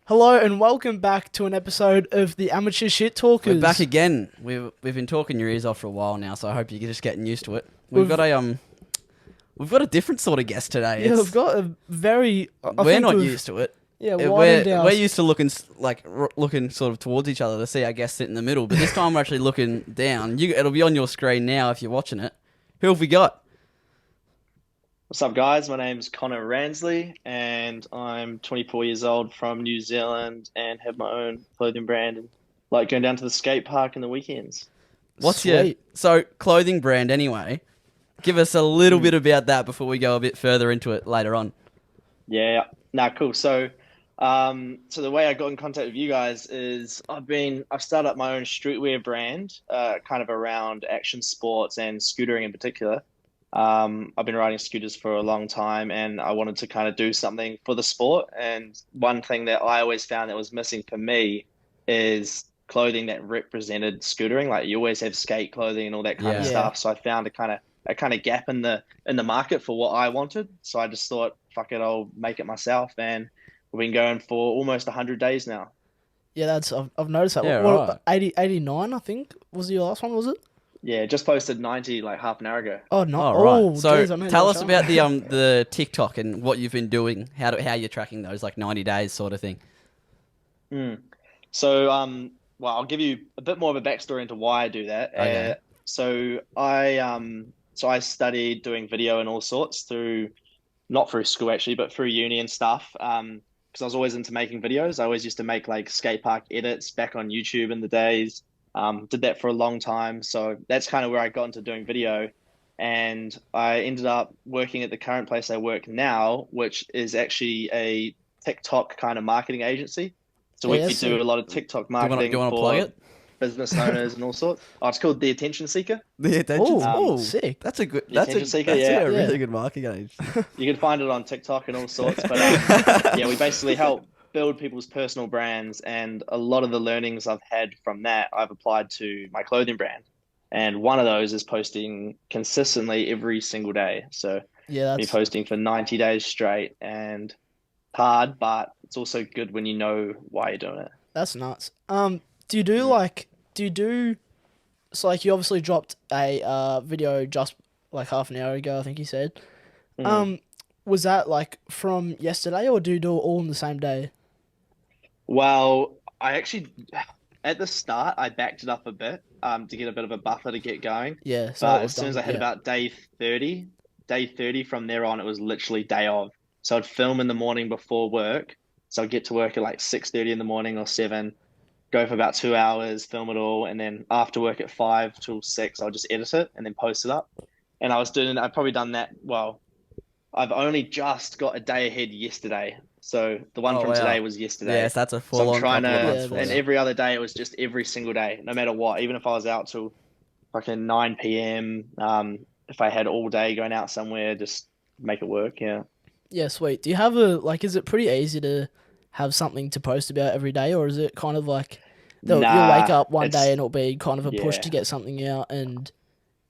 Hello and welcome back to an episode of the Amateur Shit Talkers. We're back again. We've been talking your ears off for a while now, so I hope you're just getting used to it. We've got a different sort of guest today. Yeah, we've got a very. We're not used to it. Yeah, we're used to looking looking sort of towards each other to see our guest sit in the middle, but this time we're actually looking down. It'll be on your screen now if you're watching it. Who have we got? What's up, guys? My name's Connor Ransley, and I'm 24 years old from New Zealand and have my own clothing brand and like going down to the skate park in the weekends. What's your clothing brand anyway? Give us a little bit about that before we go a bit further into it later on. Yeah, cool. So the way I got in contact with you guys is I've started up my own streetwear brand, kind of around action sports and scootering in particular. I've been riding scooters for a long time and I wanted to kind of do something for the sport. And one thing that I always found that was missing for me is clothing that represented scootering. Like you always have skate clothing and all that kind of stuff. So I found a kind of gap in the market for what I wanted. So I just thought, fuck it, I'll make it myself. And we've been going for almost 100 days now. Yeah, I've noticed that. Yeah, what, 89, I think, was your last one, was it? Yeah, just posted 90 like half an hour ago. Oh, no. Oh, right. Oh, so geez, tell us about the TikTok and what you've been doing, how you're tracking those, like 90 days sort of thing. So, well, I'll give you a bit more of a backstory into why I do that. Okay. So I studied doing video and all sorts not through school actually, but through uni and stuff. Because I was always into making videos. I always used to make like skate park edits back on YouTube in the days. Did that for a long time. So that's kind of where I got into doing video. And I ended up working at the current place I work now, which is actually a TikTok kind of marketing agency. So we do a lot of TikTok marketing do you wanna for plug it? business owners and all sorts. Oh, it's called The Attention Seeker. The attention. Sick. That's a good. Attention Seeker, yeah. really good marketing agency. You can find it on TikTok and all sorts. But yeah, we basically help build people's personal brands, and a lot of the learnings I've had from that I've applied to my clothing brand. And one of those is posting consistently every single day. So Yeah, be posting for 90 days straight, and hard, but it's also good when you know why you're doing it. that's nuts. Do you do, so like you obviously dropped a video just like half an hour ago, I think you said. Was that like from yesterday or do you do it all in the same day? Well, I actually, at the start, I backed it up a bit to get a bit of a buffer to get going. Yeah. So But as soon as I hit about day 30 from there on, it was literally day of. So I'd film in the morning before work. So I'd get to work at like 6:30 in the morning or 7, go for about 2 hours, film it all. And then after work at 5 till 6, I'll just edit it and then post it up. And I've probably done that. Well, I've only just got a day ahead yesterday. So the one from today was yesterday. Yes, that's a full So on. I'm trying couple of months to, for and you. every other day it was just every single day, no matter what. Even if I was out till fucking 9 p.m., if I had all day going out somewhere, just make it work. Yeah. Yeah, sweet. Do you have is it pretty easy to have something to post about every day, or is it kind of like you'll wake up one day and it'll be kind of a push to get something out and...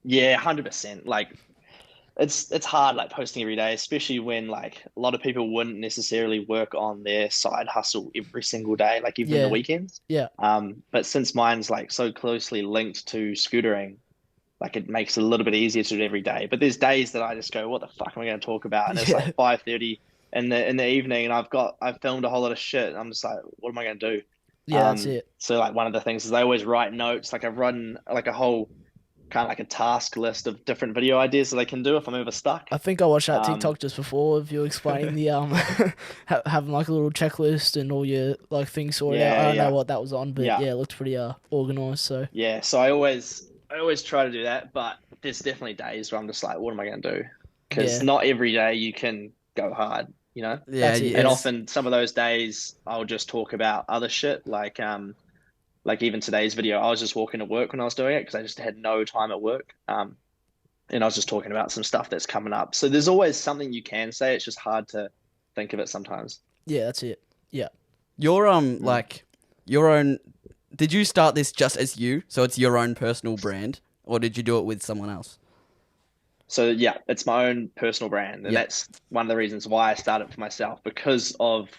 Yeah, 100%. Like it's hard like posting every day, especially when like a lot of people wouldn't necessarily work on their side hustle every single day, like even the weekends. Yeah. But since mine's like so closely linked to scootering, like it makes it a little bit easier to do it every day. But there's days that I just go, what the fuck am I going to talk about? And it's like 5:30 in the evening, and I've filmed a whole lot of shit. And I'm just like, what am I going to do? Yeah, that's it. So like one of the things is I always write notes. Like I've run like a whole kind of like a task list of different video ideas that I can do if I'm ever stuck. I think I watched that TikTok just before of you explaining the having like a little checklist and all your like things sorted out. I don't know what that was on, but yeah, it looked pretty organized. So yeah, so I always try to do that, but there's definitely days where I'm just like, what am I going to do? Because not every day you can go hard, you know? Yeah, and often some of those days I'll just talk about other shit, like even today's video, I was just walking to work when I was doing it because I just had no time at work. And I was just talking about some stuff that's coming up. So there's always something you can say. It's just hard to think of it sometimes. Yeah, that's it. Yeah. Your like your own. Did you start this just as you? So it's your own personal brand, or did you do it with someone else? So yeah, it's my own personal brand, and that's one of the reasons why I started for myself, because of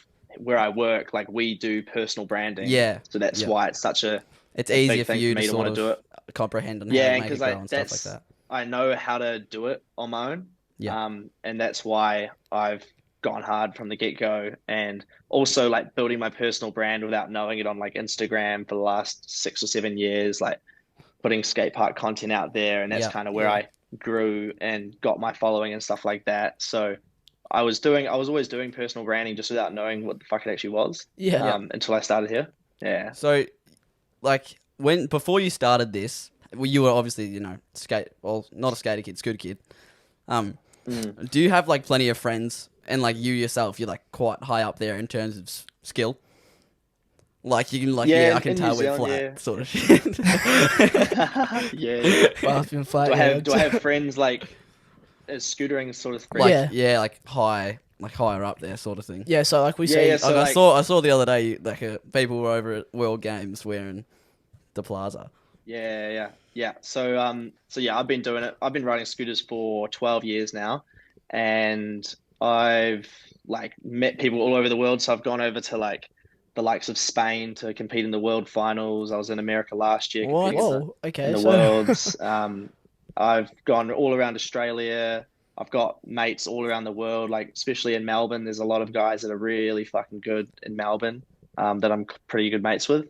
where I work, like we do personal branding. Yeah. So that's Yeah. why it's such a It's big easier for thing you for me to to sort want to do of it. comprehend and how Yeah, to and make it because grow and stuff like that. I know how to do it on my own. Yeah. And that's why I've gone hard from the get-go, and also like building my personal brand without knowing it on like Instagram for the last 6 or 7 years, like putting skate park content out there, and that's Yeah. kind of where Yeah. I grew and got my following and stuff like that. So I was always doing personal branding just without knowing what the fuck it actually was. Yeah. Yeah. Until I started here. Yeah. So, like, before you started this, well, you were obviously, not a skater kid, scooter kid. Do you have like plenty of friends, and like you yourself, you're like quite high up there in terms of skill? Like you can Yeah, I can in New tell we're Zealand, flat yeah. sort of shit. Yeah. Fast and flat. Do I have friends like as scootering sort of friends? Like Yeah. like higher up there sort of thing. Yeah, so like we Yeah, see, yeah, so Like, like I saw the other day like people were over at World Games wearing the Plaza. yeah. So yeah, I've been doing it. I've been riding scooters for 12 years now, and I've like met people all over the world. So I've gone over to like the likes of Spain to compete in the world finals. I was in America last year What? competing whoa, in okay, the so worlds. I've gone all around Australia. I've got mates all around the world, like especially in Melbourne. There's a lot of guys that are really fucking good in Melbourne, that I'm pretty good mates with.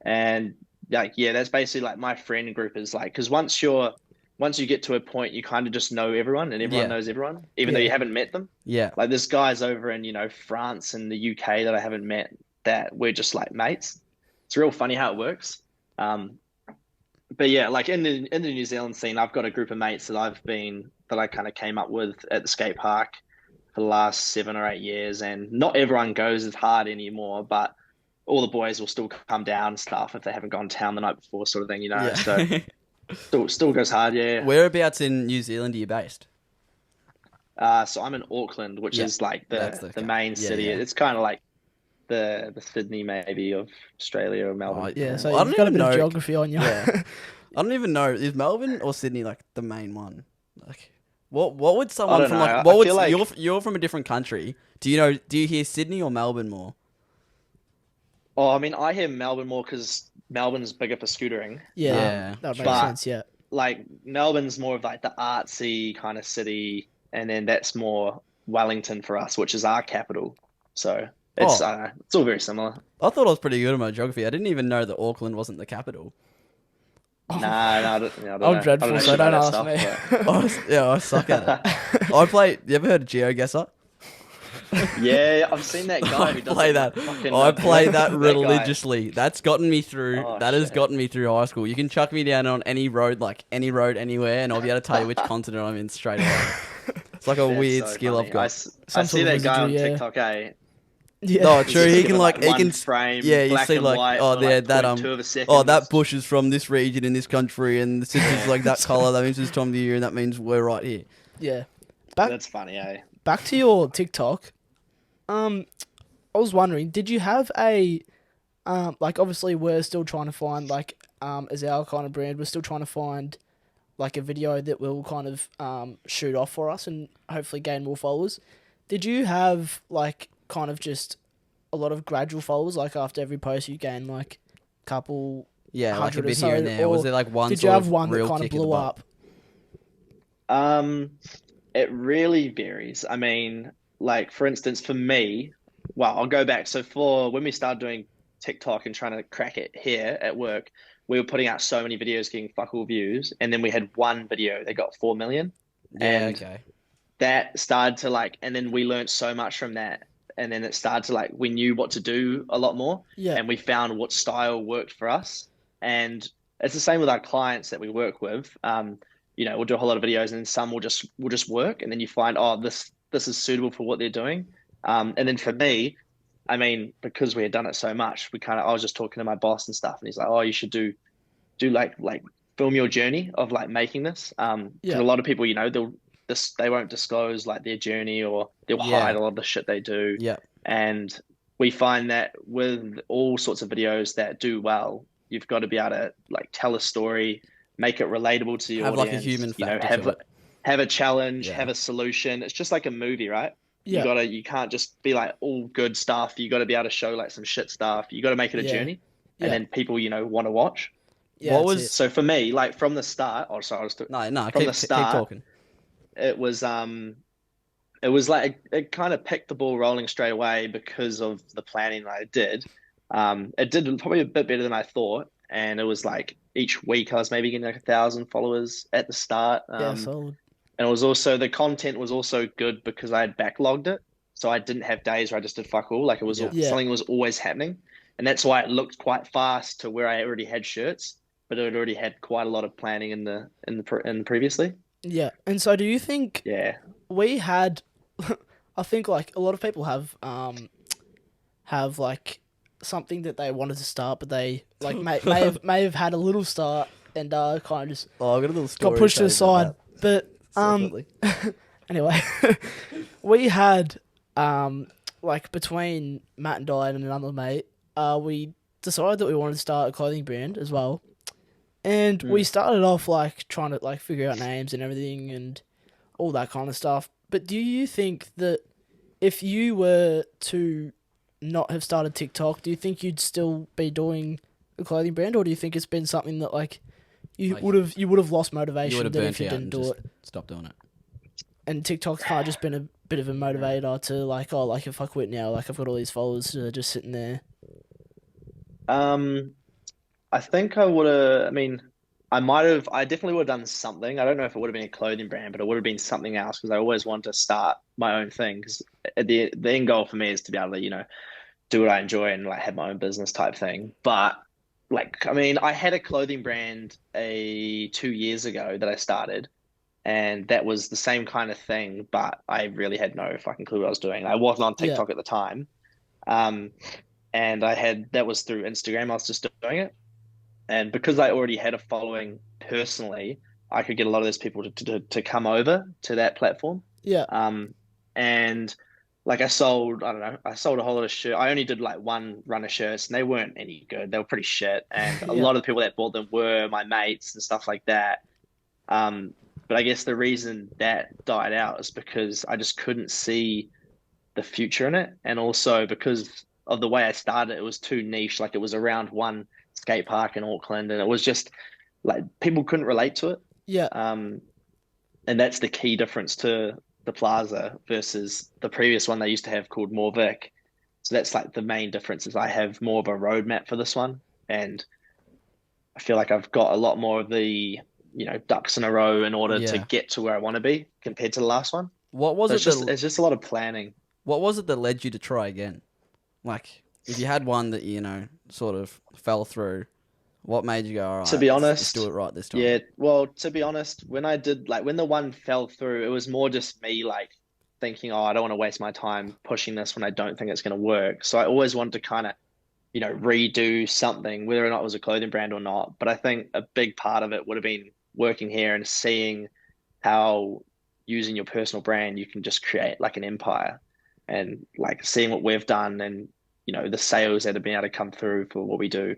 And like, yeah, that's basically like my friend group is like, because once you get to a point, you kind of just know everyone and everyone Yeah. knows everyone, even though Yeah. you haven't met them. Yeah. Like there's guys over in, France and the UK that I haven't met that we're just like mates. It's real funny how it works. But yeah, like in the New Zealand scene, I've got a group of mates that I kind of came up with at the skate park for the last 7 or 8 years, and not everyone goes as hard anymore, but all the boys will still come down and stuff if they haven't gone to town the night before, sort of thing, Yeah. So still goes hard, yeah. Whereabouts in New Zealand are you based? So I'm in Auckland, which Yeah, is like that's the the main yeah, city. yeah. It's kind of like the Sydney maybe of Australia or Melbourne. yeah, so I you've don't got a even bit of know. geography on you. Yeah. I don't even know. Is Melbourne or Sydney like the main one? Like, what would someone don't from know. like I feel like you're from a different country? Do you hear Sydney or Melbourne more? I mean, I hear Melbourne more because Melbourne's bigger for scootering. Yeah, Yeah, that makes but sense. Yeah, like Melbourne's more of like the artsy kind of city, and then that's more Wellington for us, which is our capital. So it's Oh. I don't know, it's all very similar. I thought I was pretty good at my geography. I didn't even know that Auckland wasn't the capital. No, I don't know. I'm dreadful, so shit don't about ask that me. stuff, I suck at it. I play. You ever heard of GeoGuessr? but- Yeah, I've seen that guy who does play it that. fucking- I play that guy. religiously. That's gotten me through. Oh, that has shit. gotten me through high school. You can chuck me down on any road, anywhere, and I'll be able to tell you which continent I'm in straight away. It's like a That's weird so skill funny. I've got. I Some see sort of that guy on wizardry, yeah. TikTok, eh? yeah. No, He's true. just He given, can like he one can frame, yeah. You black see and like white oh for, there like, that 0.2 of a second. oh that bush is from this region in this country and since it's like that color that means it's time of the year and that means we're right here. Yeah. Back That's funny, eh? back to your TikTok. I was wondering, did you have a like obviously we're still trying to find like as our kind of brand, we're still trying to find like a video that will kind of shoot off for us and hopefully gain more followers. Did you have like kind of just a lot of gradual followers, like after every post you gain like a couple Yeah, like a 100 or bit so, here and there. Was or there like one? did you sort have of one that real kind of kick in the blew butt? up? It really varies. I mean, like for instance, for me, well, I'll go back. So for when we started doing TikTok and trying to crack it here at work, we were putting out so many videos getting fuck all views, and then we had one video that got 4 million. Yeah, And okay. that started to like, and then we learned so much from that. And then it started to like, we knew what to do a lot more, Yeah. and we found what style worked for us. And it's the same with our clients that we work with. We'll do a whole lot of videos, and then some will just work, and then you find, oh, this is suitable for what they're doing. And then for me, I mean, because we had done it so much, I was just talking to my boss and stuff, and he's like, oh, you should do like film your journey of like making this. 'Cause Yeah. a lot of people, they won't disclose like their journey, or they'll hide a lot of the shit they do. Yeah. And we find that with all sorts of videos that do well, you've got to be able to like tell a story, make it relatable to your Have like a audience. human factor to it. Have a challenge, Yeah. have a solution. It's just like a movie, right? Yeah. You can't just be like all good stuff. You got to be able to show like some shit stuff. You got to make it a Yeah. journey, and Yeah. then people, want to watch. Yeah. What That's was it. So for me, like from the start, no? from the Keep start, talking. it was it was like it kind of picked the ball rolling straight away because of the planning that I did. It did probably a bit better than I thought, and it was like each week I was maybe getting like 1,000 followers at the start. Yeah. Solid. And it was also the content was also good because I had backlogged it, so I didn't have days where I just did fuck all. Like it was Yeah. Yeah. something was always happening, and that's why it looked quite fast to where I already had shirts, but it had already had quite a lot of planning in the previously. Yeah. And so, do you think Yeah. we had? I think like a lot of people have like something that they wanted to start, but they like may have had a little start and kind of just Oh, I got a little story. got pushed to the side. But Separately. anyway, we had like between Matt and Diane and another mate, we decided that we wanted to start a clothing brand as well. And we started off like trying to like figure out names and everything and all that kind of stuff. But do you think that if you were to not have started TikTok, do you think you'd still be doing a clothing brand, or do you think it's been something that like you Like, would have lost You motivation would have that burnt if you out didn't and do just it? stop doing it. And TikTok's kind of just been a bit of a motivator to like, oh, like if I quit now, like I've got all these followers just sitting there. I think I would have. I mean, I definitely would have done something. I don't know if it would have been a clothing brand, but it would have been something else because I always wanted to start my own thing. Because the end goal for me is to be able to, do what I enjoy and like have my own business type thing. But like, I mean, I had a clothing brand 2 years ago that I started, and that was the same kind of thing, but I really had no fucking clue what I was doing. I wasn't on Yeah, TikTok at the time. Um, and that was through Instagram. I was just doing it. And because I already had a following personally, I could get a lot of those people to come over to that platform. yeah, And like I don't know, I sold a whole lot of shirts. I only did like one run of shirts and they weren't any good. They were pretty shit. And a yeah, lot of the people that bought them were my mates and stuff like that. But I guess the reason that died out is because I just couldn't see the future in it. And also because of the way I started, it was too niche. Like it was around one skate park in Auckland and it was just like people couldn't relate to it. yeah, And that's the key difference to the Plaza versus the previous one they used to have called More Vic. So that's like the main difference is I have more of a roadmap for this one. And I feel like I've got a lot more of the, ducks in a row in order to Yeah. get to where I want to be compared to the last one. What was So it it's just a lot of planning. what was it that led you to try again? Like, if you had one that, sort of fell through, what made you go, all right, To be let's honest, do it right this time? yeah, well, to be honest, when I did like when the one fell through, it was more just me like thinking, oh, I don't want to waste my time pushing this when I don't think it's going to work. So I always wanted to kind of, redo something, whether or not it was a clothing brand or not. But I think a big part of it would have been working here and seeing how using your personal brand you can just create like an empire and like seeing what we've done and the sales that have been able to come through for what we do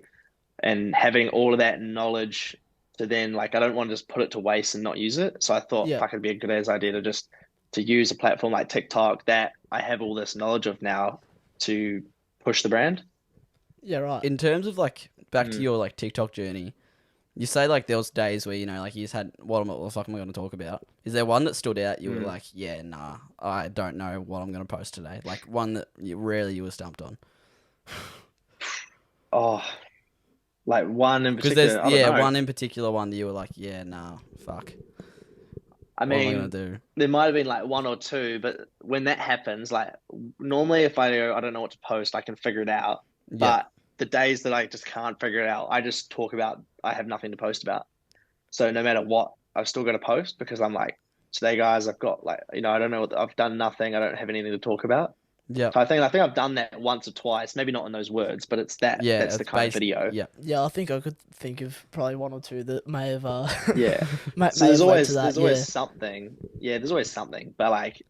and having all of that knowledge to then like I don't want to just put it to waste and not use it. So I thought yeah, fuck it'd be a good as idea to just to use a platform like TikTok that I have all this knowledge of now to push the brand. yeah, right. In terms of, like, back to Mm. your, like, TikTok journey, you say, like, there was days where, like, you just had, what the fuck am I going to talk about? Is there one that stood out? You were like, yeah, nah, I don't know what I'm going to post today. Like, one that you were stumped on. Oh, like one in Because particular. I don't know. one in particular one that you were like, yeah, nah, fuck. I What am I mean, going to do? there might have been like one or two, but when that happens, like normally if I don't know what to post, I can figure it out. Yeah. But the days that I just can't figure it out, I just talk about I have nothing to post about. So no matter what, I've still got to post because I'm like, today guys, I've got like, I don't know, I've done nothing. I don't have anything to talk about. Yeah. So I think I've done that once or twice, maybe not in those words, but it's that Yeah, that's the it's kind of basic- video. Yeah. Yeah, I think I could think of probably one or two that may have Yeah. may So have led to that. there's always something. Yeah, there's always something. But like,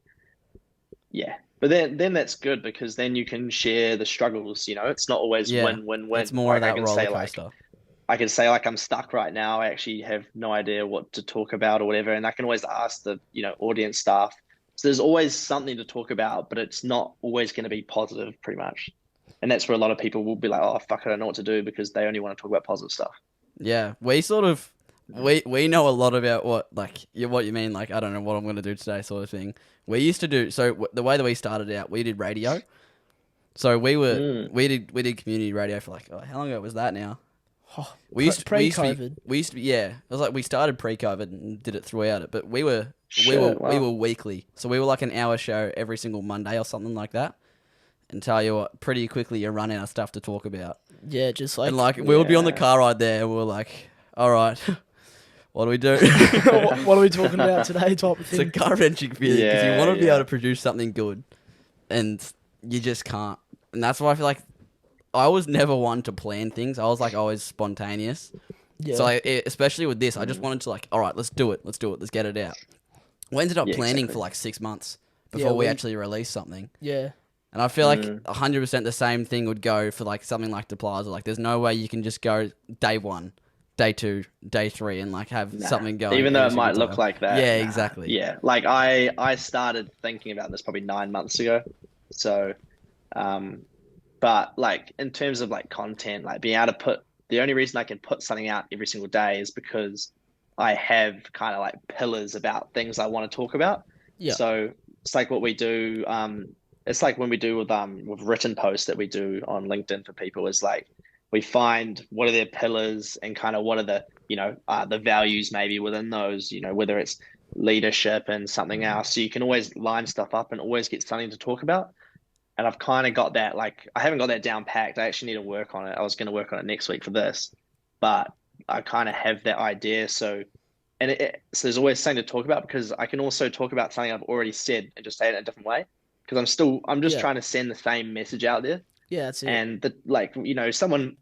yeah. But then that's good because then you can share the struggles, It's not always Yeah. win, win, win. It's more of Like, that roller coaster. I can say like I'm stuck right now. I actually have no idea what to talk about or whatever, and I can always ask the audience staff So there's always something to talk about, but it's not always going to be positive, pretty much. And that's where a lot of people will be like, "Oh, fuck, I don't know what to do," because they only want to talk about positive stuff. Yeah, we sort of we know a lot about what you mean. Like, I don't know what I'm gonna do today, sort of thing. We used to do the way that we started out. We did radio. So we did community radio for like, how long ago was that now? Oh, pre-COVID. We used to be, yeah. It was like we started pre-COVID and did it throughout it, but we were weekly. So we were like an hour show every single Monday or something like that. And tell you what, pretty quickly you run out of stuff to talk about. Yeah, just like, and like we would be on the car ride there, and we were like, all right, what do we do? what are we talking about today? Type of thing. It's a gut-wrenching feeling because you want to be able to produce something good, and you just can't. And that's why I feel like I was never one to plan things. I was like always spontaneous. Yeah. So especially with this, I just wanted to like, all right, let's do it, let's get it out. We ended up planning for like 6 months before we actually released something. Yeah. And I feel like 100% the same thing would go for like something like the Plaza. Like, there's no way you can just go day 1, day 2, day 3 and like have something going. Even though it might look like that. Yeah, exactly. Yeah, like I started thinking about this probably 9 months ago. So, but like in terms of like content, like being able to the only reason I can put something out every single day is because I have kind of like pillars about things I want to talk about. Yeah. So it's like what we do. It's like when we do with written posts that we do on LinkedIn for people is like we find what are their pillars and kind of what are the values maybe within those, whether it's leadership and something else. So you can always line stuff up and always get something to talk about. And I've kind of got that, like, I haven't got that down packed. I actually need to work on it. I was going to work on it next week for this, but I kind of have that idea. So, so there's always something to talk about because I can also talk about something I've already said and just say it in a different way. Because I'm just trying to send the same message out there. Yeah, that's it. And someone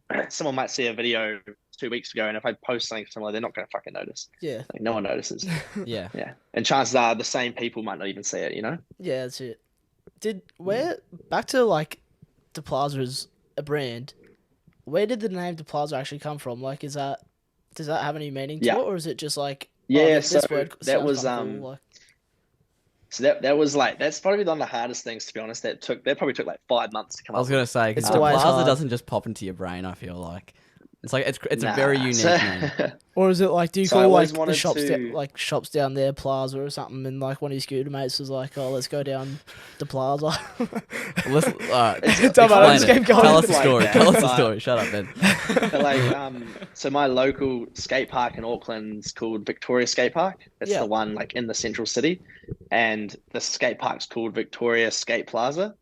might see a video 2 weeks ago, and if I post something similar, they're not going to fucking notice. Yeah, like, no one notices. Yeah. And chances are the same people might not even see it. Yeah, that's it. Back to like the Plaza as a brand? Where did the name the Plaza actually come from? Like, does that have any meaning to it, or is it just like this word that was cool, So that was like, that's probably one of the hardest things, to be honest. That probably took like 5 months to come up. I was going to say, because the Plaza doesn't just pop into your brain, I feel like. It's like, it's a very unique name. Or is it like, do you call like the shops, shops down there Plaza or something, and like one of your scooter mates was like, oh, let's go down the Plaza. Tell us the story. Tell us the story. Shut up, Ben. But like, so my local skate park in Auckland's called Victoria Skate Park. It's the one like in the central city, and the skate park's called Victoria Skate Plaza.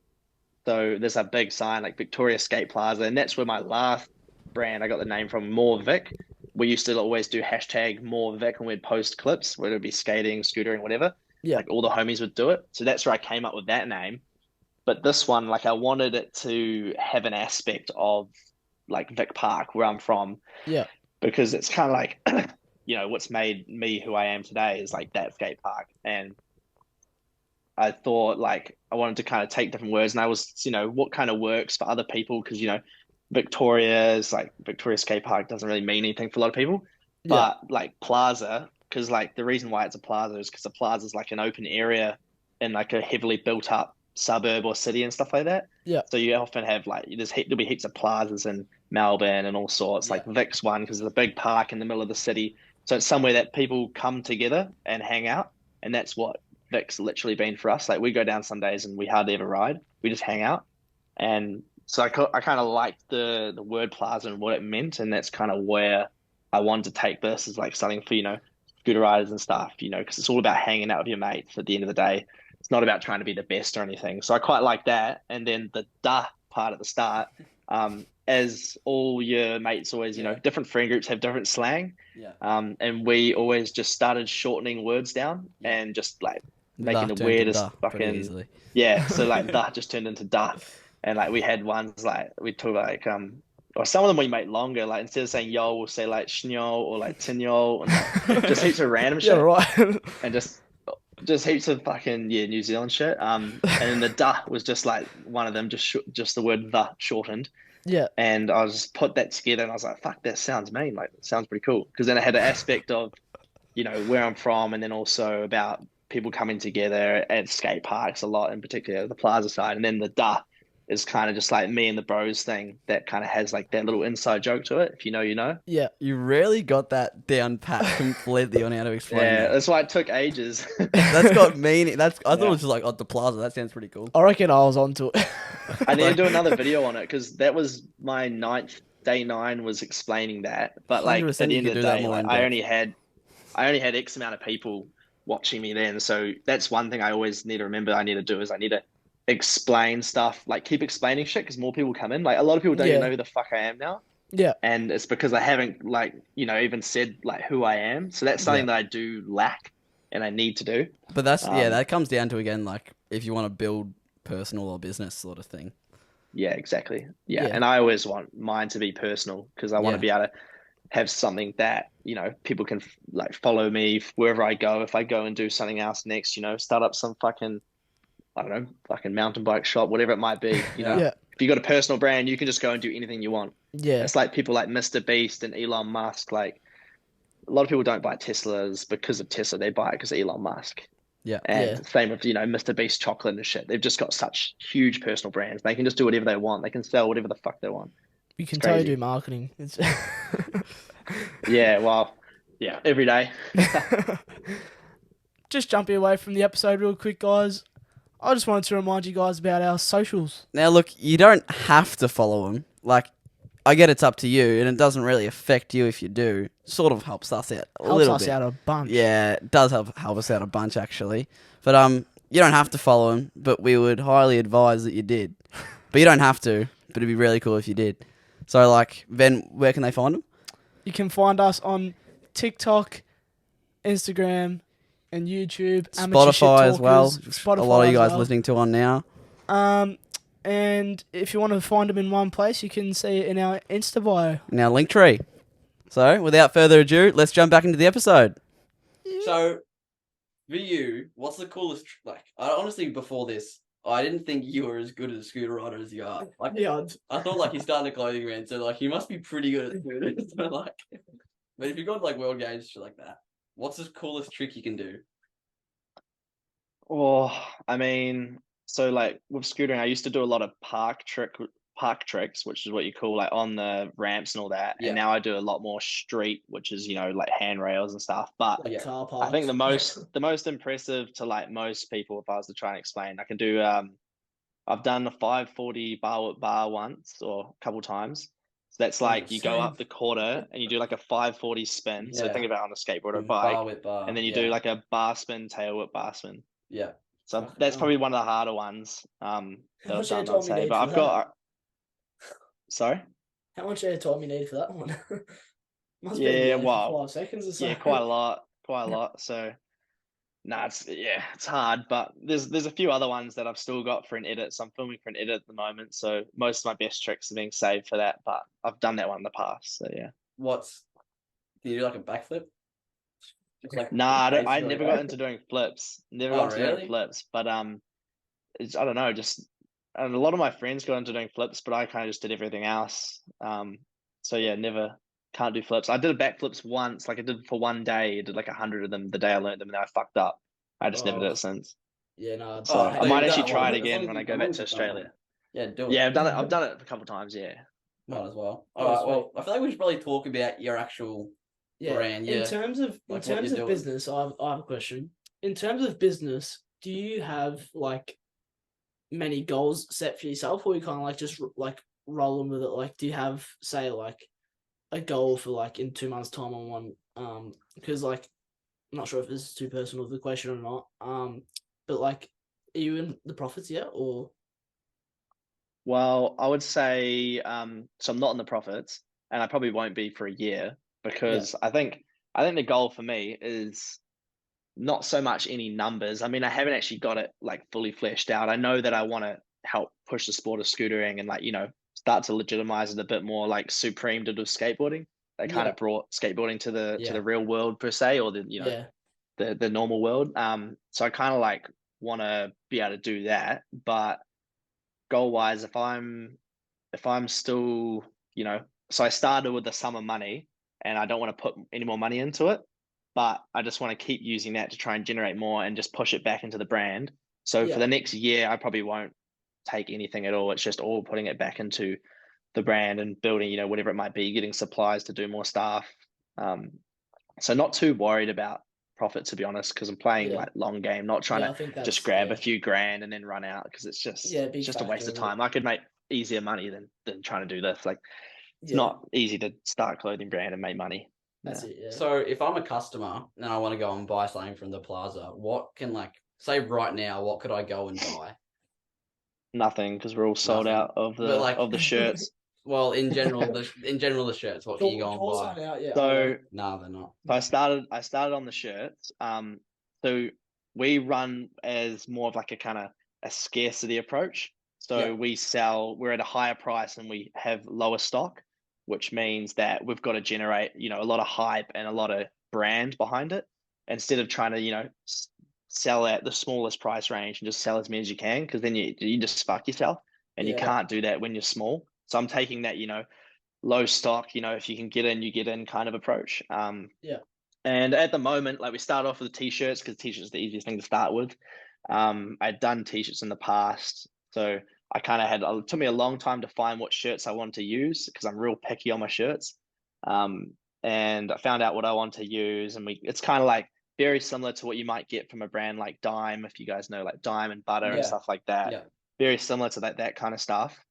So there's a big sign like Victoria Skate Plaza, and that's where my last brand I got the name from, More Vic. We used to always do hashtag More Vic when we'd post clips, whether it be skating, scootering, whatever. Yeah. Like all the homies would do it. So that's where I came up with that name. But this one, like I wanted it to have an aspect of like Vic Park, where I'm from. Yeah. Because it's kind of like, what's made me who I am today is like that skate park. And I thought like I wanted to kind of take different words, and I was, what kind of works for other people? Because, Victoria Skate Park doesn't really mean anything for a lot of people, but like Plaza, because like the reason why it's a plaza is because a plaza is like an open area in like a heavily built up suburb or city and stuff like that. Yeah. So you often have like there'll be heaps of plazas in Melbourne and all sorts. Yeah. Like Vic's one because there's a big park in the middle of the city, so it's somewhere that people come together and hang out, and that's what Vic's literally been for us. Like we go down some days and we hardly ever ride. We just hang out. And so I kind of liked the word plaza and what it meant. And that's kind of where I wanted to take this as like something for, scooter riders and stuff, because it's all about hanging out with your mates at the end of the day. It's not about trying to be the best or anything. So I quite like that. And then the duh part at the start, as all your mates always, different friend groups have different slang. Yeah. And we always just started shortening words down and just like making the weirdest fucking, so like duh just turned into duh. And like we had ones like we took like or some of them we make longer, like instead of saying yo we'll say like shnyo or like tinyo and like, just heaps of random shit. Yeah, right. And just heaps of fucking New Zealand shit. And then the duh was just like one of them, just the word the shortened. Yeah. And I just put that together and I was like, fuck, that sounds mean. Like it sounds pretty cool. Because then it had an aspect of, where I'm from, and then also about people coming together at skate parks a lot, in particular the plaza side, and then the duh is kind of just like me and the bros thing that kind of has like that little inside joke to it. If you know, you know. Yeah. You really got that down pat completely on how to explain Yeah, that. that's why it took ages. That's got meaning. I thought it Yeah. was just like the plaza. That sounds pretty cool. I reckon I was onto it. I need to do another video on it because that was my day 9 was explaining that. But like at 100% the you end could of the do that day, more like in I depth. only had X amount of people watching me then. So that's one thing I always need to remember. I need to do is I need to explain stuff, like keep explaining shit because more people come in. Like a lot of people don't even Yeah. know who the fuck I am now. Yeah. And it's because I haven't like, even said like who I am. So that's something that I do lack and I need to do. But that's that comes down to again like if you want to build personal or business sort of thing. Yeah, exactly. Yeah. Yeah. And I always want mine to be personal because I want to Yeah. be able to have something that, people can like follow me wherever I go. If I go and do something else next, start up some fucking, I don't know, fucking mountain bike shop, whatever it might be, Yeah. If you got a personal brand, you can just go and do anything you want. Yeah. It's like people like Mr. Beast and Elon Musk. Like a lot of people don't buy Teslas because of Tesla. They buy it because of Elon Musk. Yeah. And Yeah. same with, Mr. Beast chocolate and shit. They've just got such huge personal brands. They can just do whatever they want. They can sell whatever the fuck they want. You can It's totally crazy. do marketing. It's Yeah, well, yeah, every day. Just jumping away from the episode real quick, guys. I just wanted to remind you guys about our socials. Now look, you don't have to follow them. Like, I get it's up to you, and it doesn't really affect you if you do. Sort of helps us out a Helps little us bit. out a bunch. Yeah, it does help us out a bunch actually. But you don't have to follow him, but we would highly advise that you did. But you don't have to. But it'd be really cool if you did. So like, Ben, where can they find him? You can find us on TikTok, Instagram, and YouTube. Amateur Shit Spotify as well. Talkers, Spotify A lot of you as guys well. listening to on now. And if you want to find them in one place, you can see it in our Insta bio. Now Linktree. So without further ado, let's jump back into the episode. So, for you, what's the coolest? Like, I honestly before this, I didn't think you were as good as a scooter rider as you are. Like, Yeah. I thought like you started a clothing brand, so like you must be pretty good at scooters. So, like, but if you got like world games shit like that, what's the coolest trick you can do? Oh, I mean, so like with scootering, I used to do a lot of park tricks, which is what you call like on the ramps and all that. Yeah. And now I do a lot more street, which is, like handrails and stuff. But Like car I think parks. the most impressive to like most people, if I was to try and explain, I can do I've done a 540 bar whip bar once or a couple times. So that's like you go Same. up the quarter and you do like a 540 spin. So Yeah. think about it on a skateboard or a Bar bike. whip bar. And then you do like a bar spin, tail whip, bar spin. Yeah. So Fucking that's hell. probably one of the harder ones that How I've much done, airtime I'd you say. need But for I've that? got sorry? How much airtime you need for that one? Must be Yeah, in the air well, for 5 seconds or so. yeah, quite a lot. So nah, it's hard, but there's a few other ones that I've still got for an edit. So I'm filming for an edit at the moment. So most of my best tricks are being saved for that, but I've done that one in the past. So yeah. Can you do like a backflip? Just like Nah, I basically never like- got into doing flips. Never Oh, got into doing really? flips. But I don't know, just and a lot of my friends got into doing flips, but I kind of just did everything else. So yeah, never can't do flips. I did a backflips once, like I did for one day. I did like 100 of them the day I learned them, and then I fucked up. I just never did Oh. it since. Yeah, no. So I so might you've actually done it try it once. again when I go back to Australia. Yeah, do it. Yeah, I've done it. I've done it a couple times. Yeah. Might as well. Oh, All right. sweet. Well, I feel like we should probably talk about your actual brand. Yeah. In terms of Like what you're doing. business, I have a question. In terms of business, do you have like many goals set for yourself, or you kind of like just like rolling with it? Like, do you have say like a goal for like in 2 months' time on one? Because like I'm not sure if this is too personal of the question or not. But like, are you in the profits yet, or? Well, I would say so I'm not in the profits, and I probably won't be for a year because I think the goal for me is not so much any numbers. I mean, I haven't actually got it like fully fleshed out. I know that I want to help push the sport of scootering and like, start to legitimize it a bit more like Supreme did with skateboarding. They kind Yeah. of brought skateboarding to the Yeah. real world per se, or Yeah. the normal world. So I kind of like want to be able to do that, but goal wise, if I'm still, so I started with the sum of money and I don't want to put any more money into it. but I just want to keep using that to try and generate more and just push it back into the brand. So for Yeah. the next year, I probably won't take anything at all. It's just all putting it back into the brand and building, whatever it might be, getting supplies to do more stuff. Um, so not too worried about profit, to be honest, because I'm playing Yeah. like long game, not trying Yeah. to I think just that's grab a few grand and then run out because it's just big a waste factor of of it. time. I could make easier money than trying to do this. Like it's Yeah. not easy to start a clothing brand and make money. That's Yeah. it. Yeah. So if I'm a customer and I want to go and buy something from the plaza, what can like say right now, what could I go and buy? Nothing because we're all sold Nothing. out of But like the shirts. well, in general, the shirts, what can you go and Draw buy? something out. Yeah. So No, they're not. So I started on the shirts. So we run as more of like a kind of a scarcity approach. Yeah. So we're at a higher price and we have lower stock, which means that we've got to generate, a lot of hype and a lot of brand behind it instead of trying to, sell at the smallest price range and just sell as many as you can, because then you just fuck yourself and you Yeah. can't do that when you're small. So I'm taking that, low stock, if you can get in, you get in kind of approach. Yeah. And at the moment, like we start off with the t-shirts because t-shirts is the easiest thing to start with. I'd done t-shirts in the past, so I kind of it took me a long time to find what shirts I wanted to use because I'm real picky on my shirts. And I found out what I want to use, and it's kind of like very similar to what you might get from a brand like Dime, if you guys know like Dime and Butter and Yeah. stuff like that. Yeah. Very similar to that kind of stuff.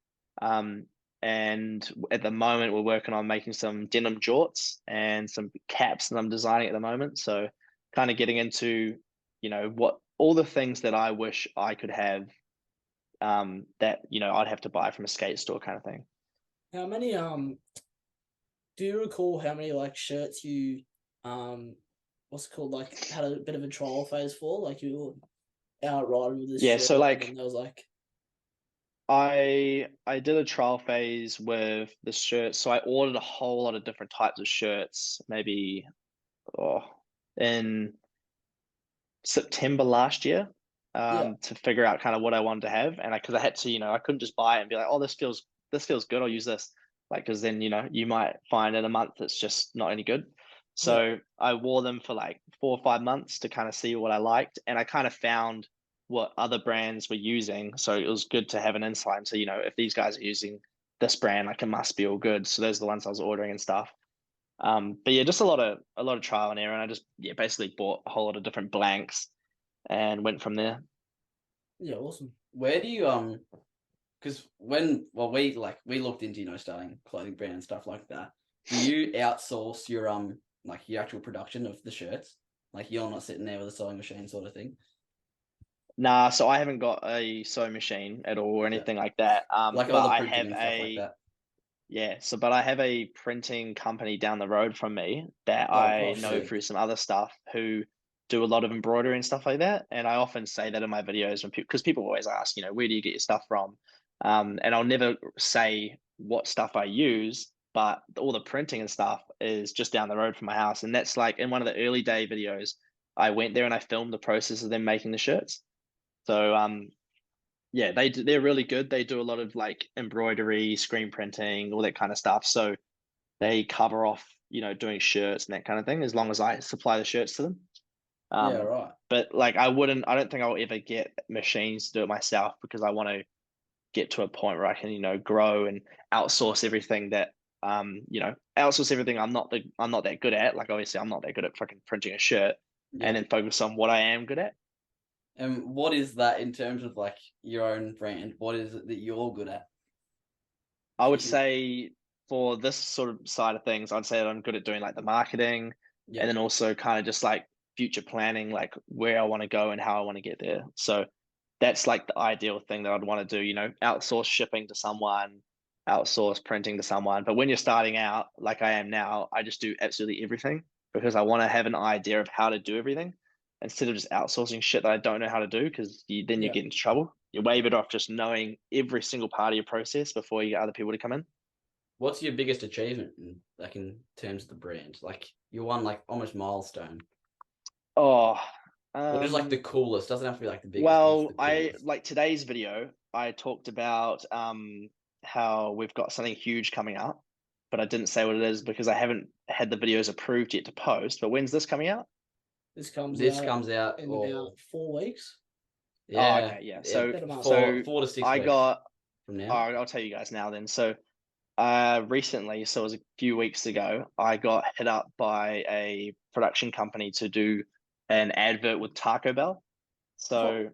Um, and at the moment, we're working on making some denim jorts and some caps that I'm designing at the moment. So, kind of getting into, what all the things that I wish I could have, that I'd have to buy from a skate store kind of thing. How many do you recall how many like shirts you what's it called, like had a bit of a trial phase for? Like you were out riding with this Yeah, shirt so and then like there was like I did a trial phase with the shirts. So I ordered a whole lot of different types of shirts, maybe oh, in September last year, yeah, to figure out kind of what I wanted to have, and because I had to, I couldn't just buy it and be like, oh, this feels good, I'll use this, like because then you might find in a month it's just not any good. yeah, So I wore them for like 4 or 5 months to kind of see what I liked, and I kind of found what other brands were using. So it was good to have an insight. So if these guys are using this brand, like it must be all good. So those are the ones I was ordering and stuff. But yeah, just a lot of trial and error, and I just basically bought a whole lot of different blanks and went from there. yeah, awesome. Where do you because we looked into starting clothing brand and stuff like that. Do you outsource your like your actual production of the shirts? Like you're not sitting there with a sewing machine sort of thing. Nah, so I haven't got a sewing machine at all or Yeah, anything like that. like all But the I printing have and stuff like that. but I have a printing company down the road from me that Oh, I know sick. through some other stuff who do a lot of embroidery and stuff like that. And I often say that in my videos when because people always ask, where do you get your stuff from? And I'll never say what stuff I use, but all the printing and stuff is just down the road from my house. And that's like in one of the early day videos, I went there and I filmed the process of them making the shirts. So yeah, they're really good. They do a lot of like embroidery, screen printing, all that kind of stuff. So they cover off, doing shirts and that kind of thing, as long as I supply the shirts to them. Yeah, Um, right. but like I don't think I'll ever get machines to do it myself because I want to get to a point where I can, grow and outsource everything that outsource everything I'm not that good at. Like obviously I'm not that good at fucking printing a shirt, and Yeah. then focus on what I am good at. And what is that in terms of like your own brand? What is it that you're good at? I would You- say for this sort of side of things, I'd say that I'm good at doing like the marketing and Yeah. then also kind of just like future planning, like where I want to go and how I want to get there. So that's like the ideal thing that I'd want to do, outsource shipping to someone, outsource printing to someone. But when you're starting out, like I am now, I just do absolutely everything because I want to have an idea of how to do everything instead of just outsourcing shit that I don't know how to do because then you Yeah. get into trouble. You're way better off just knowing every single part of your process before you get other people to come in. What's your biggest achievement like in terms of the brand? Like you won like almost milestone. Oh, What is like the coolest? Doesn't have to be like the biggest. What's well, the I coolest? like today's video, I talked about how we've got something huge coming up. but I didn't say what it is because I haven't had the videos approved yet to post. But when's this coming out? This comes This out comes out in about 4 weeks. Oh, yeah, okay, yeah. yeah, So- So 4 to 6 I weeks got. from Oh, now. I'll tell you guys now then. So, recently, so it was a few weeks ago, I got hit up by a production company to do an advert with Taco Bell. So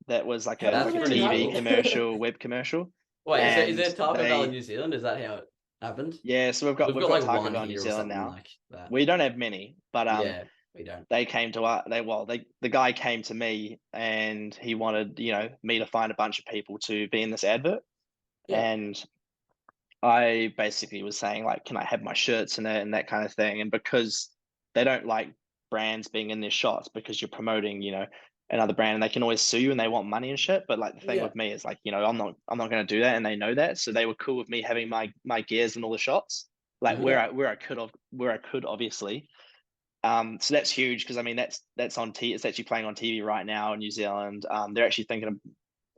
that was like How a does That's that pretty even TV cool. happen? commercial, web commercial. Wait, is And there Taco Bell in they, New Zealand? Is that how it happened? yeah, so We've we've got got like Taco one Bell in New here or Zealand something now. like that. We don't have many, but Yeah, we don't. they came to us. The guy came to me and he wanted, me to find a bunch of people to be in this advert. Yeah. And I basically was saying like, can I have my shirts in it and that kind of thing? And because they don't like brands being in their shots because you're promoting, another brand and they can always sue you and they want money and shit. But like the thing Yeah. with me is like, I'm not gonna do that and they know that. So they were cool with me having my gears in all the shots. Like Mhm. where I could obviously. So that's huge because I mean that's on it's actually playing on TV right now in New Zealand. They're actually thinking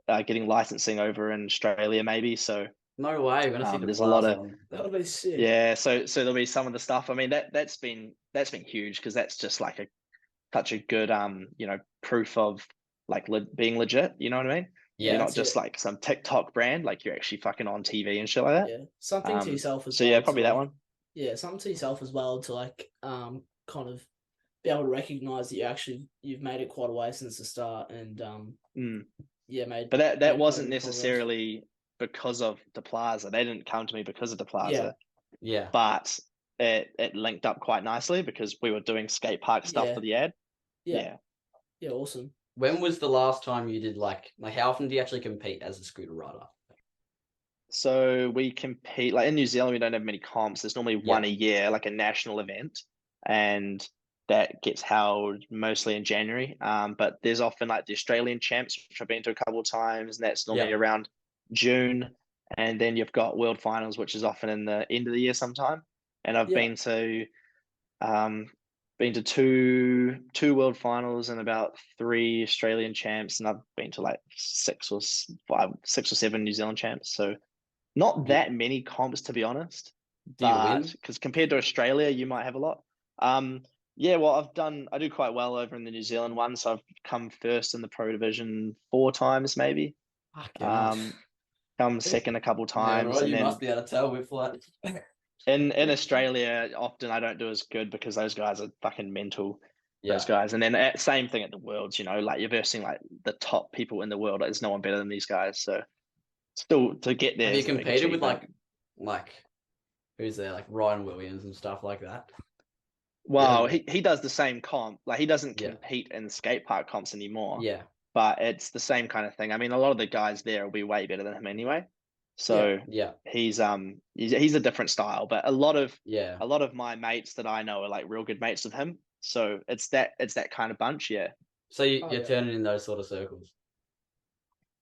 of getting licensing over in Australia maybe. So No way, we're gonna see the there's a lot Plaza of on. That'll be sick. yeah. So there'll be some of the stuff. I mean that's been huge because that's just like such a good proof of like being legit. You know what I mean? You're Yeah, not That's just it. like some TikTok brand. Like you're actually fucking on TV and shit like that. Yeah. Something to yourself as So yeah, well to probably that like one. yeah, something to yourself as well to like kind of be able to recognize that you've made it quite a way since the start and Mm. yeah, made But that made quite a wasn't bit of progress. necessarily because of the plaza. They didn't come to me because of the Yeah. plaza, yeah. but it linked up quite nicely because we were doing skate park stuff Yeah. for the ad. Yeah. Yeah. Yeah, awesome. When was the last time you did like how often do you actually compete as a scooter rider? So we compete like in New Zealand, we don't have many comps. There's normally one a year, like a national event, and that gets held mostly in January. But there's often like the Australian champs, which I've been to a couple of times, and that's normally Yeah. around June. And then you've got World Finals, which is often in the end of the year sometime. And I've Yeah. um been to two World Finals and about three Australian champs, and I've been to like 6 or 7 New Zealand champs. So not Do, that many comps, to be honest, do you but win? because compared to Australia, you might have a lot. Yeah, well, I do quite well over in the New Zealand one, so I've come first in the Pro Division 4 times, maybe. Fucking hell. Come second a couple Yeah, times, right. and You must then be able to tell with like in Australia, often I don't do as good because those guys are fucking mental. Those yeah. guys, and then same thing at the Worlds. Like you're versing like the top people in the world. There's no one better than these guys. So still to get there Have you is a big competed with achievement. like who's there like Ryan Williams and stuff like that? Well, Yeah. he does the same comp. Like he doesn't Yeah. compete in skate park comps anymore, Yeah. but it's the same kind of thing. I mean, a lot of the guys there will be way better than him anyway. Yeah. So Yeah. he's a different style. But Yeah. a lot of my mates that I know are like real good mates with him. So it's that kind of bunch. Yeah. So Oh, you're yeah. turning in those sort of circles.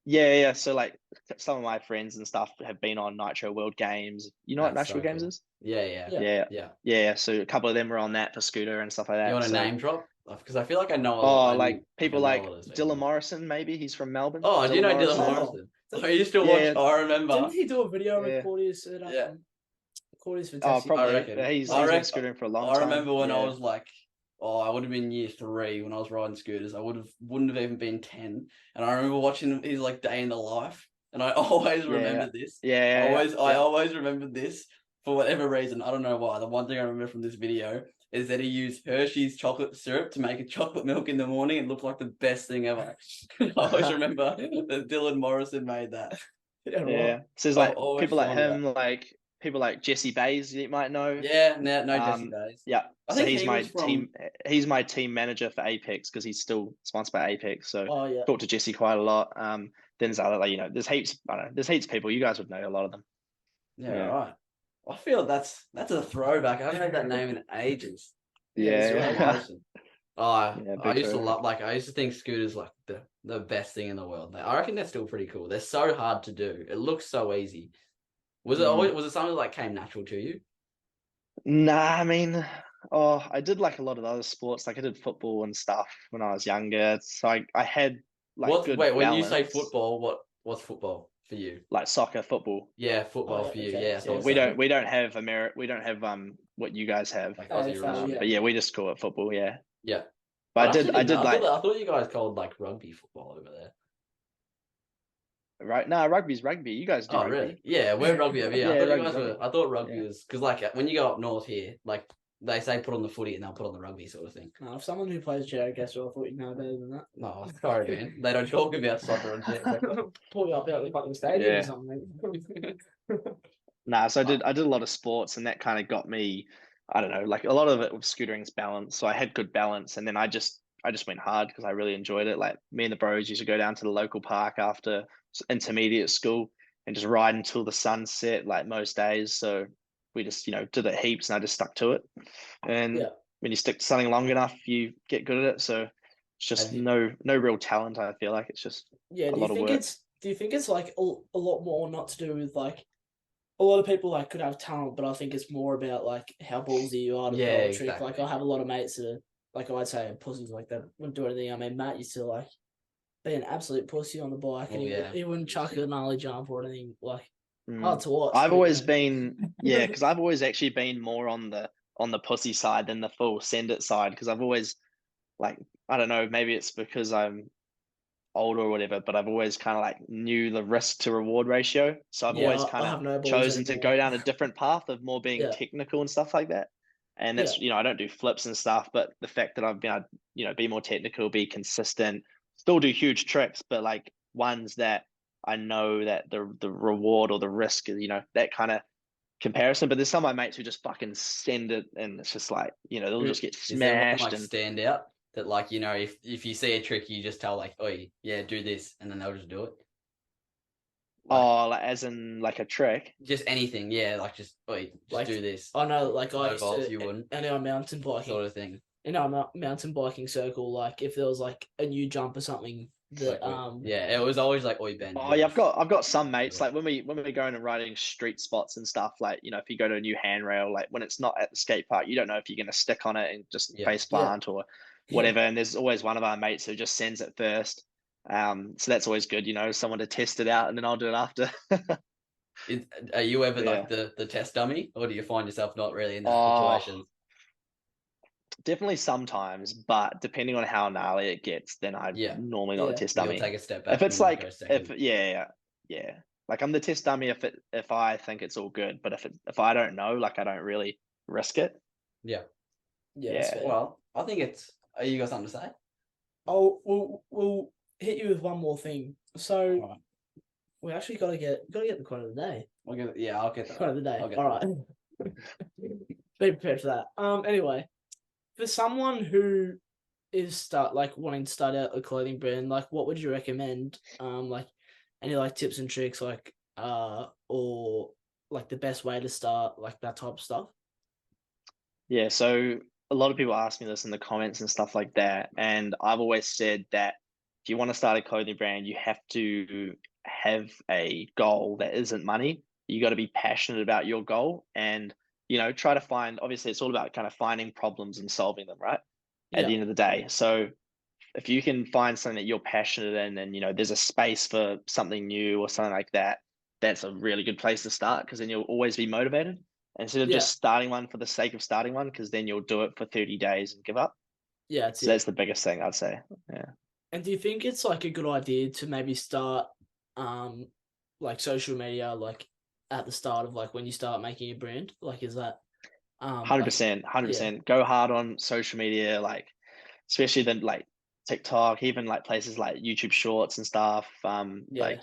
Yeah. So like some of my friends and stuff have been on Nitro World Games. You know what That's Nitro so Games cool. is? Yeah, yeah. Yeah. Yeah. Yeah. Yeah. So a couple of them were on that for scooter and stuff like You that. want to So name drop? Because I feel like I know a lot. oh, like I people know a lot like of those Dylan people. Morrison, maybe he's from Melbourne. Oh, do you Dylan know Dylan Morrison. Morrison? I used to watch. Yeah, I Didn't remember. he do a video with yeah. Claudius at Yeah. Claudius for Oh, testing? I probably. reckon. He's I been reckon. scootering for a long I time. remember when I Yeah. was like, I would have been year 3 when I was riding scooters. I wouldn't have even been 10. And I remember watching his like day in the life, and I always Yeah. remembered this. Yeah. I always remembered this for whatever reason. I don't know why. The one thing I remember from this video is that he used Hershey's chocolate syrup to make a chocolate milk in the morning. It looked like the best thing ever. I always remember that Dylan Morrison made that. Yeah, right. Yeah. So there's I've like always people like thought of that. him, like people like Jesse Bays you might know. Yeah, no Jesse Um, Bays. yeah. I So think he was from. he's my team manager for Apex because he's still sponsored by Apex. So Oh yeah. talk to Jesse quite a lot. Then there's other like, there's heaps, I don't know, there's heaps of people. You guys would know a lot of them. Yeah, Yeah. right. I feel that's a throwback. I haven't heard that name in ages. Yeah, Dylan Yeah. Morrison. Oh, Yeah, I big used to throwback. love I used to think scooters like the best thing in the world. I reckon they're still pretty cool. They're so hard to do. It looks so easy. Was it always was it something that like came natural to you? Nah, I mean, I did like a lot of other sports. Like I did football and stuff when I was younger. So I had like good When you say balance. football, what's football? for you? Like soccer, football. Yeah, football for you. okay. Yeah, I thought We so. don't have we don't have what you guys have. Like Aussie AFL, rules. yeah. But yeah, we just call it football. Yeah, Yeah. but I actually I didn't know. did like I thought you guys called like rugby football over there. right. No, rugby's rugby. You guys do Oh, rugby. really? Yeah, we're rugby over here. I Yeah, thought you rugby's guys were. rugby. I thought rugby Yeah. was because like when you go up north here, like they say put on the footy and they'll put on the rugby sort of thing. No, if someone who plays Jerry Gessler, I thought you'd know better than that. No, sorry, man. They don't talk about soccer on TV. Pull you up out of the fucking stadium Yeah. or something. Nah, so I did a lot of sports, and that kind of got me. I don't know, like a lot of it with scootering's balance. So I had good balance, and then I just went hard because I really enjoyed it. Like me and the bros used to go down to the local park after intermediate school and just ride until the sun set, like most days. So we just did it heaps, and I just stuck to it. And Yeah. when you stick to something long enough, you get good at it. So it's just Have you- no real talent. I feel like it's just Yeah, a lot of work. do you think it's like a lot more not to do with like a lot of people like could have talent, but I think it's more about like how ballsy you are to Yeah, pull a trick. exactly. Like I have a lot of mates that are, like I'd say are pussies like that wouldn't do anything. I mean Matt used to like be an absolute pussy on the bike and he wouldn't chuck a gnarly jump or anything, like hard to watch. I've but, always been because I've always actually been more on the pussy side than the full send it side because I've always like I don't know, maybe it's because I'm older or whatever, but I've always kind of like knew the risk to reward ratio. So I've Yeah, always I kind have of no balls chosen to anymore. go down a different path of more being Yeah. technical and stuff like that. And that's I don't do flips and stuff, but the fact that I've been be more technical, be consistent, still do huge tricks, but like ones that I know that the reward or the risk is, that kind of comparison. But there's some of my mates who just fucking send it and it's just like, they'll just get Is there one smashed like and stand out that like if you see a trick, you just tell like, oh yeah, do this, and then they'll just do it. like as in like a trick. Just anything, yeah, like just Like, do this. I know, like I No used balls, to, you wouldn't. in our mountain biking, Sort of thing. in our mountain biking circle, like if there was like a new jump or something that yeah, it was always like oi bend. Oh yeah, I've got some mates like when we're going and riding street spots and stuff, like if you go to a new handrail, like when it's not at the skate park, you don't know if you're gonna stick on it and just face plant or whatever. And there's always one of our mates who just sends it first. So that's always good, someone to test it out and then I'll do it after. Are you ever like Yeah. the test dummy, or do you find yourself not really in that Oh, situation? definitely sometimes, but depending on how gnarly it gets, then I'm Yeah. normally not the test You'll dummy. take a step back. If it's and like go second. yeah, like I'm the test dummy if I think it's all good, but if I don't know, like I don't really risk it. Yeah. Yeah. Well, I think it's. Are you got something to say? Oh, we'll hit you with one more thing. So Alright. we actually gotta get the quote of the day. I'll get that. Quote of the day. I'll get All right. Be prepared for that. Anyway, for someone who is wanting to start out a clothing brand, like what would you recommend? Like any like tips and tricks, like or like the best way to start, like that type of stuff. Yeah, so a lot of people ask me this in the comments and stuff like that, and I've always said that if you want to start a clothing brand, you have to have a goal that isn't money. You got to be passionate about your goal and try to find, obviously it's all about kind of finding problems and solving them, right? At the end of the day. So if you can find something that you're passionate in and there's a space for something new or something like that, that's a really good place to start because then you'll always be motivated instead of just starting one for the sake of starting one, because then you'll do it for 30 days and give up. Yeah, so that's the biggest thing I'd say. Yeah. And do you think it's like a good idea to maybe start like social media like at the start of like when you start making a brand? Like is that 100%. Go hard on social media, like especially then like TikTok, even like places like YouTube Shorts and stuff.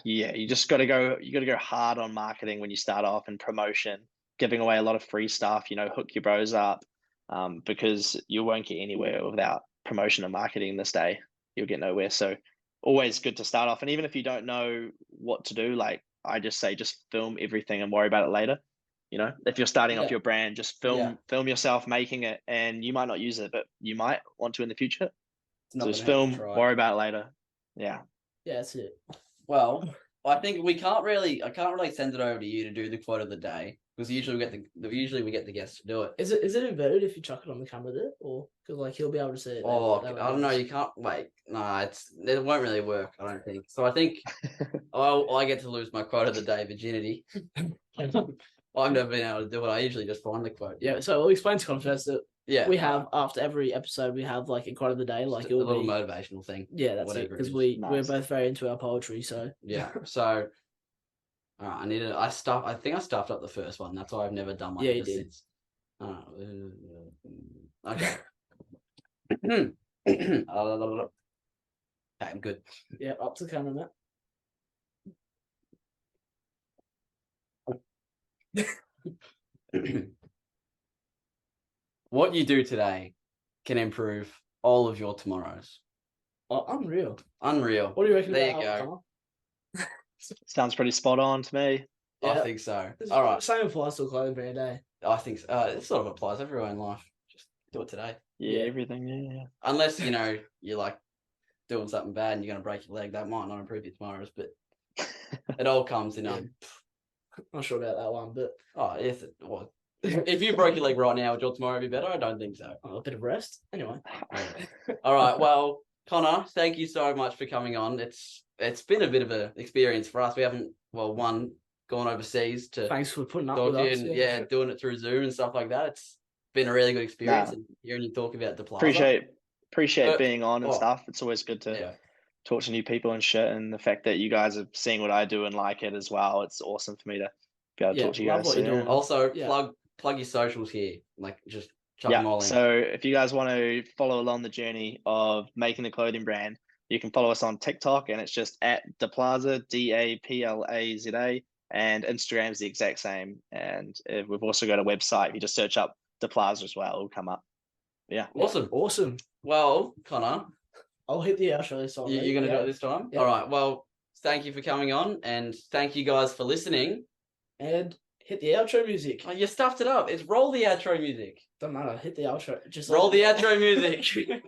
You just got to go hard on marketing when you start off and promotion, giving away a lot of free stuff. Hook your bros up, because you won't get anywhere without promotion and marketing in this day. You'll get nowhere. So always good to start off. And even if you don't know what to do, like I just say, just film everything and worry about it later. If you're starting off your brand, just film yourself making it, and you might not use it, but you might want to in the future. So just film, worry about it later. Yeah. Yeah, that's it. Well, I think I can't really send it over to you to do the quote of the day because usually we get the guests to do it. Is it inverted if you chuck it on the camera there, or because like he'll be able to see it? I don't know. You can't. Like, no, it won't really work. I don't think. So I think Oh, I get to lose my quote of the day, virginity. I've never been able to do it. I usually just find the quote. Yeah, so we'll explain to Connor first that Yeah. we have, after every episode, we have like a quote of the day. Like Just a little motivational thing. Yeah, that's it. whatever Because is. we're Nice. both very into our poetry, so. Yeah. So, all right, I think I stuffed up the first one. That's why I've never done one Yeah, you ever did. since. Okay. Okay, I'm good. Yeah, up to the camera, Matt. What you do today can improve all of your tomorrows. Oh, unreal. Unreal. What do you reckon There about you that, go. Connor? Sounds pretty spot on to me. I Yeah. think so. All right. Same applies to a clothing brand, eh? I think so. It sort of applies everywhere in life. Just do it today. Yeah, Yeah. everything. Yeah. Unless, you're like doing something bad and you're going to break your leg. That might not improve your tomorrows, but it all comes in. Yeah. Not sure about that one, but If you broke your leg right now, would your tomorrow be better? I don't think so. a bit of rest. Anyway. All right. Well, Connor, thank you so much for coming on. It's been a bit of an experience for us. We haven't, gone overseas to Thanks for putting up talk with to you us. and Yeah. doing it through Zoom and stuff like that. It's been a really good experience. Nah. And hearing you talk about the plaza. Appreciate being on and stuff. It's always good to Yeah. talk to new people and shit. And the fact that you guys are seeing what I do and like it as well, it's awesome for me to be able to talk to you love guys. what So, you're doing. Also, Yeah. plug your socials here. Like, just chuck them all in. So if you guys want to follow along the journey of making the clothing brand, you can follow us on TikTok, and it's just at Daplaza, DAPLAZA, and Instagram's the exact same. And we've also got a website. If you just search up Daplaza as well, it'll come up. Yeah. Awesome. Well, Connor, I'll hit the outro this time. you're going to do it this time? Yeah. All right. Well, thank you for coming on, and thank you guys for listening. And hit the outro music. Oh, you stuffed it up. It's roll the outro music. Doesn't matter. Hit the outro. Just Roll the outro music.